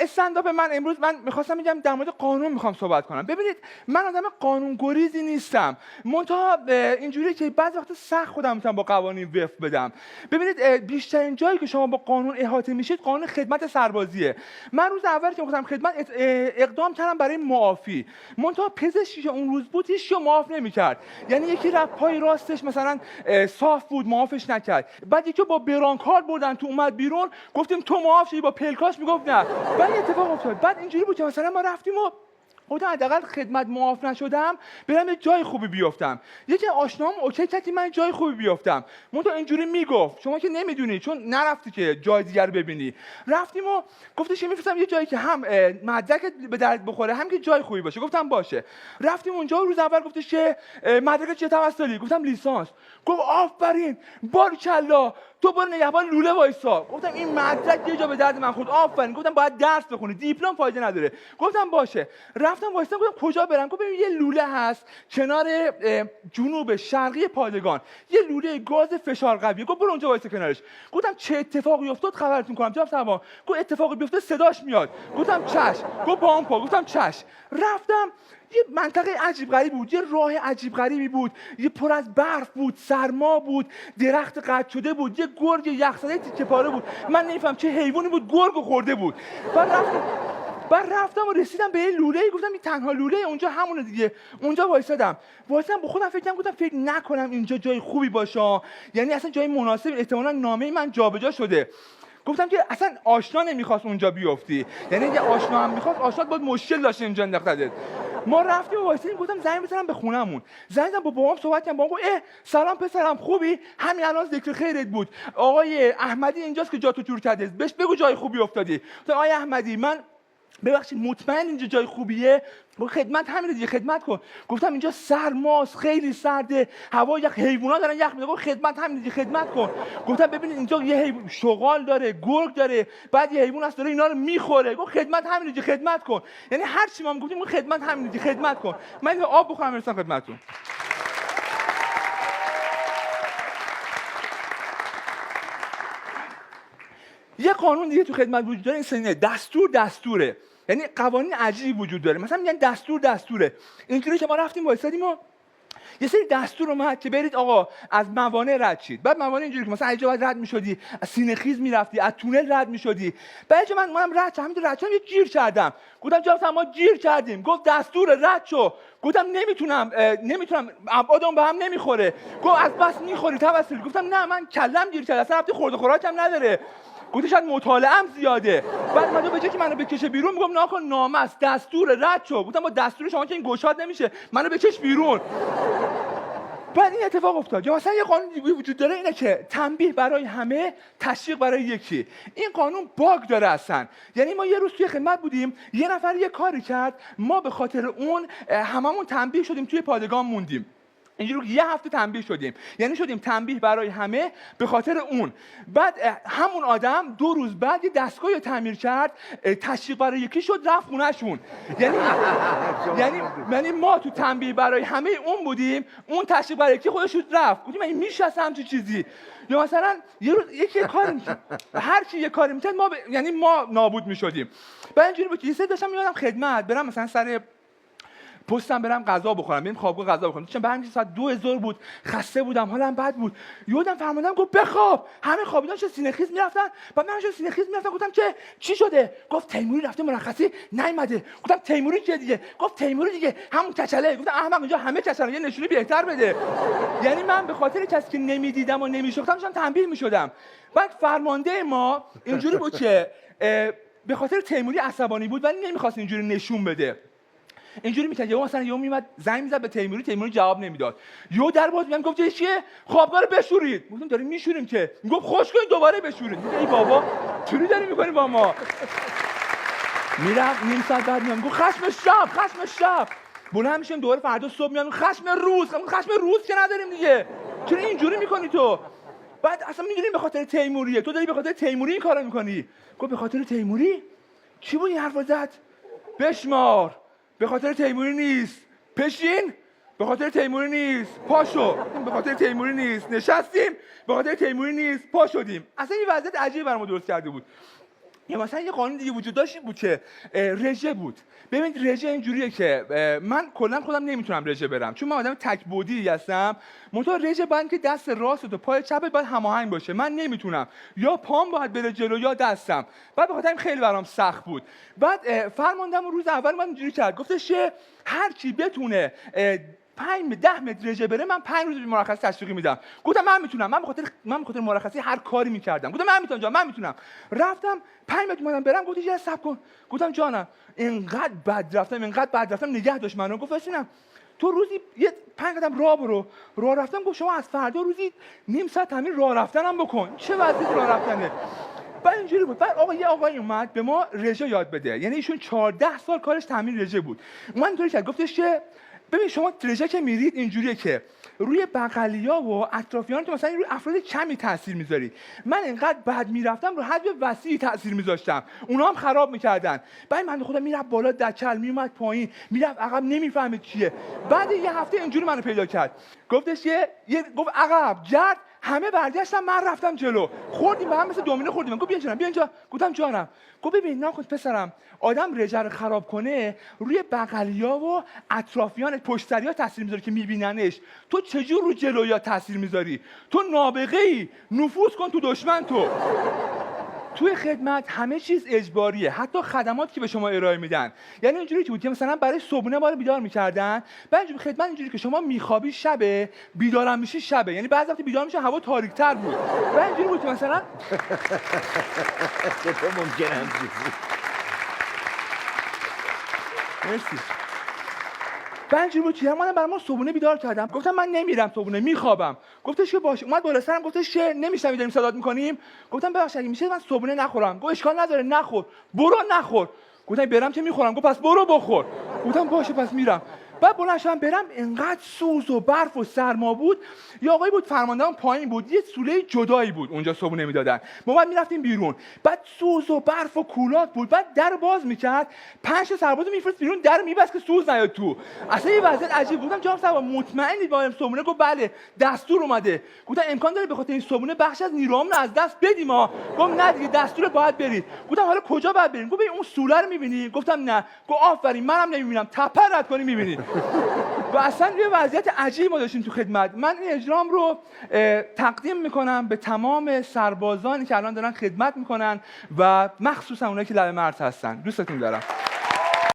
استندآپ من امروز میخواستم بگم در مورد قانون میخوام صحبت کنم. ببینید من آدم قانون گریزی نیستم، منتها اینجوری که بعضی وقتا سخت خودم میتونم با قوانین وفق بدم. ببینید بیشترین جایی که شما با قانون احاطه میشید قانون خدمت سربازیه. من روز اول که گفتم خدمت اقدام کردم برای معافی، منتها پزشکی که اون روز بود هیچ معاف نمیکرد. یعنی یکی رفت پای راستش مثلا صاف بود معافش نکرد، بعد یکی با برانکارد بردن تو اومد بیرون گفتیم تو معاف شدی، با پلکاش میگفت نه. بعد اتفاق افتاد. بعد اینجوری بود که مثلا ما رفتیم و خودم حداقل خدمت معاف نشدم برم یه جای خوبی بیافتم. یکی آشنام اوکی کرد که من جای خوبی بیافتم، منتها اینجوری میگفت شما که نمیدونی چون نرفتی که جای دیگر ببینی. رفتیم و گفتش میفرستم یه جایی که هم مدرک به درد بخوره هم که جای خوبی باشه. گفتم باشه. رفتیم اونجا روز اول گفتش که مدرک چه توسلی؟ گفتم لیسانس. گفت آفرین بارکلا تو برو نگهبان لوله وایسا. گفتم این مدرک یه جا به درد من خورد. آفرین. گفتم باید درس بخونی، دیپلم فایده نداره. گفتم باشه. رفتم وایسادم گفتم کجا برم؟ گفت ببین یه لوله هست کنار جنوب شرقی پادگان، یه لوله گاز فشار قوی. گفت برو اونجا وایسا کنارش. گفتم چه اتفاقی افتاد خبرتون کنم جناب سروان. گفت اتفاقی بیفته صداش میاد. گفتم چش. گفت با اون پا. گفتم چش. رفتم یه منطقه عجیب غریبی بود، یه راه عجیب غریبی بود، یه پر از برف بود، سرما بود، درخت قطع شده بود، یه گرگ یخزده تیکه پاره بود. من نمیفهم چه حیوانی بود گرگ خورده بود. بعد رفتم و رسیدم به یه لوله‌ای. گفتم این تنها لوله اونجا همونه دیگه. اونجا وایسادم با خودم فکر نکنم اینجا جای خوبی باشه، یعنی اصلا جای مناسبی، احتمالاً نامه من جابجا شده. گفتم که اصلا آشنا نمیخواست اونجا بیفتی، یعنی اگه آشنا هم میخواست آشنا باید مشکل داشت اینجا انداختت. ما رفتیم و وایسادیم. گفتم زنگ بزنم به خونمون. زنگ زدم با بابام صحبت کردم. بابام گفت سلام پسرم خوبی؟ همین الان ذکر خیرت بود، آقای احمدی اینجاست که جاتو جور کرده، بهش بگو جای خوبی افتادی. گفتم آقای احمدی من ببخشید مطمئن اینجا جای خوبیه؟ خدمت همینه دیگه، خدمت کن. گفتم اینجا سرماست، خیلی سرده، هوا یخ، حیونا دارن یخ میزنن. گفت خدمت همینه دیگه، خدمت کن. گفتم ببینید اینجا یه حیوان شغال داره، گرگ داره، بعد یه حیوان هست داره اینا رو میخوره. گفت خدمت همینه دیگه، خدمت کن. یعنی هر چی ما گفتیم خدمت همینه دیگه، خدمت کن. من آب بخورم برسم خدمتتون. یه قانون دیگه تو خدمت وجود داره، این سنه دستوره. یعنی قوانین عجیبی وجود داره. مثلا میگن دستوره. اینجوری که ما رفتیم وایسادیم و یه سری دستور اومد که برید آقا از موانع رد شید. بعد موانع اینجوری که مثلا اگه باید رد می‌شدی، از سینه‌خیز می‌رفتی، از تونل رد می‌شدی. بعد منم رد شدم، همین رد شدم یه گیر کردم. گفتم جناب ما گیر کردیم. گفت دستور رد شو. گفتم نمیتونم ابعادم به هم نمیخوره. گفت از بس می‌خوری توسل. گفتم نه من کلم گیر کرده، اصلا ربطی خورد و خوراکم نداره. گفت شاید مطالعه‌ام زیاده. بعد من به جای که منو بکشه بیرون میگم ناکن نامه است، دستور رد شو. گفتم با دستور شما که این گشاد نمیشه، منو بکش بیرون. بعد این اتفاق افتاد. یا مثلا یه قانون دیگه وجود داره، اینه که تنبیه برای همه، تشویق برای یکی. این قانون باگ داره اصلا. یعنی ما یه روز توی خدمت بودیم، یه نفر یه کاری کرد، ما به خاطر اون هممون تنبیه شدیم، توی پادگان موندیم. اینجوری یه هفته تنبیه شدیم، یعنی شدیم تنبیه برای همه به خاطر اون. بعد همون آدم 2 روز بعد یه دستگاهی تعمیر کرد، تشویق برای یکی شد، رفت خونه‌شون. یعنی ما تو تنبیه برای همه اون بودیم، اون تشویق برای یکی خودش رفت. گفتیم این میشه اصلا همچین چیزی؟ یا مثلا یه روز یکی کاری می‌کرد، هر کی یه کاری می‌کرد یعنی ما نابود می‌شدیم. بعد اینجوری بود که یه سری داشتم میادم خدمت، برم مثلا سر پستم برم غذا بخورم، بریم خوابگاه غذا بخورم. چون برام ساعت 2000 بود، خسته بودم، حالم بد بود. یادم فرماندم گفت بخواب. همه خوابیدن، چه سینه‌خیز میرفتن. بعد من سینه‌خیز میرفتم، گفتم که چی شده؟ گفت تیموری رفته مرخصی نیومده. گفتم تیموری چیه دیگه؟ گفت تیموری دیگه همون کچله. گفتم احمق اینجا همه کچله، یه نشونی بهتر بده. یعنی من به خاطر کسی که نمیدیدم و نمیشناختم داشتم تنبیه میشدم. بعد فرمانده ما اینجوری بود که به خاطر تیموری عصبانی بود ولی نمیخواست اینجوری نشون بده. اینجوری میکرد، یا مثلا یهو میومد زنگ میزد به تیموری جواب نمیداد. یهو در باز میگم گفت چیه؟ خوابگاه رو بشورید. گفتم داریم میشوریم که. میگفت خوش کنید دوباره بشورید. ای بابا چوری داری میکنی با ما؟ میرم نیم ساعت بعد میام گفت خشم شب. بلند میشم دوباره فردا صبح میام خشم روز که نداریم دیگه. چرا اینجوری میکنی تو؟ بعد اصلا میدونی به خاطر تیموریه، تو داری به خاطر تیموری این کارو میکنی. گفت به خاطر تیموری؟ چی بود این حرفو زد؟ بشمار. به خاطر تیموری نیست. پشین. به خاطر تیموری نیست. پاشو. به خاطر تیموری نیست. نشستیم. به خاطر تیموری نیست. پا شدیم. اصلا این وضعیت عجیبی برام درست کرده بود. یا مثلا یه قانون دیگه وجود داشت بود که رژه بود. ببینید رژه اینجوریه که من کلا خودم نمیتونم رژه برم چون من آدم تک بودی هستم. منتها رژه باید که دست راست و پای چپت باید هماهنگ باشه. من نمیتونم، یا پام باید بره جلو یا دستم. بعد بخاطر این خیلی برام سخت بود. بعد فرماندهم روز اول من اینجوری کرد، گفتش که هر کی بتونه 5-10 متر رژه بره من 5 روز مرخصی تشویقی میدم. گفتم من میتونم. من بخاطر مرخصی هر کاری میکردم. گفتم من میتونم جان، من میتونم. رفتم 5 متر اومدم برم. گفت یه صبر کن. گفتم جانم اینقدر بد رفتم نگه داشت منو. گفت ببینم تو روزی یه 5 قدم راه برو. راه رفتم. گفت شما از فردا روزی نیم ساعت همین راه رفتنم بکن. چه وضعیتی راه رفتنه؟ بعد اینجوری بود. بعد یه آقایی اومد به ما رژه یاد بده. یعنی ایشون 14 سال کارش تمرین رژه بود. اومد اینطوری کرد، گفتش که ببین شما رژه که میرید اینجوریه که روی بغلیا و اطرافیان تو مثلا روی افراد کمی تاثیر میذاری. من اینقدر بد میرفتم رو حد وسیعی تاثیر میذاشتم، اونا هم خراب میکردن. بعد من خدا میرفت بالا دکل، میومد پایین، میرفت عقب، نمیفهمید چیه. بعد یه هفته اینجوری منو پیدا کرد، گفتش گفت عقب جرد، همه برگشتن، من رفتم جلو، خوردیم به هم مثل دومینو خوردیم. گفت بیا اینجا. گفتم جانم. گفت ببین نکن پسرم، آدم رژه رو خراب کنه روی بغلیا و اطرافیان پشت سریا تاثیر میذاره که میبیننش. تو چجور رو جلویا تاثیر میذاری؟ تو نابغه ای، نفوذ کن تو دشمن. توی خدمت همه چیز اجباریه، حتی خدمات که به شما ارائه میدن. یعنی اینجوری بود که مثلا برای صبحونه ما رو بیدار میکردن، بعد خدمت اینجوری که شما میخوابی شبه، بیدارم میشی شبه. یعنی بعضی وقت بیدار میشه هوا تاریک‌تر بود. بعد اینجوری بود که مثلا تو ممکنه مرسی. بعد بود که من برای ما صبحونه بیدار کردم. گفتم من نمیرم صبحونه، میخوابم. گفتش که باشه. اومد بالا سرم گفتش که نمیشنوی داریم صدات میکنیم. گفتم ببخشید اگه میشه من صبحونه نخورم. گفت اشکال نداره نخور، برو نخور. گفتم برم که میخورم. گفت پس برو بخور. گفتم باشه پس میرم. بعد بلند شدم برم، انقدر سوز و برف و سرما بود. یه آقایی بود فرماندهام پایین بود، یه سوله جدایی بود اونجا صبحونه میدادن. ما بعد میرفتیم بیرون، بعد سوز و برف و کولاک بود. بعد در باز میکرد، 5 تا سرباز میفرست بیرون، در میبست که سوز نیاد تو. اصلا یه وضعیت عجیب. بودم جناب سرباز مطمئنید با صبحونه؟ گفت بله دستور اومده. گفتم امکان داره به خاطر این صبحونه بخش از نیروامون از دست بدیم ها؟ گفت نه دیگه دستور باید برید. گفتم حالا کجا باید بریم؟ گفت اون سوله رو میبینی؟ گفتم نه. گفت آفرین منم نمیبینم، تپه رد کنی میبینی. و اصلا یه وضعیت عجیبی ما داشتیم تو خدمت. من این اجرام رو تقدیم میکنم به تمام سربازانی که الان دارن خدمت میکنن و مخصوصا اونایی که لبه مرز هستن. دوستتون دارم.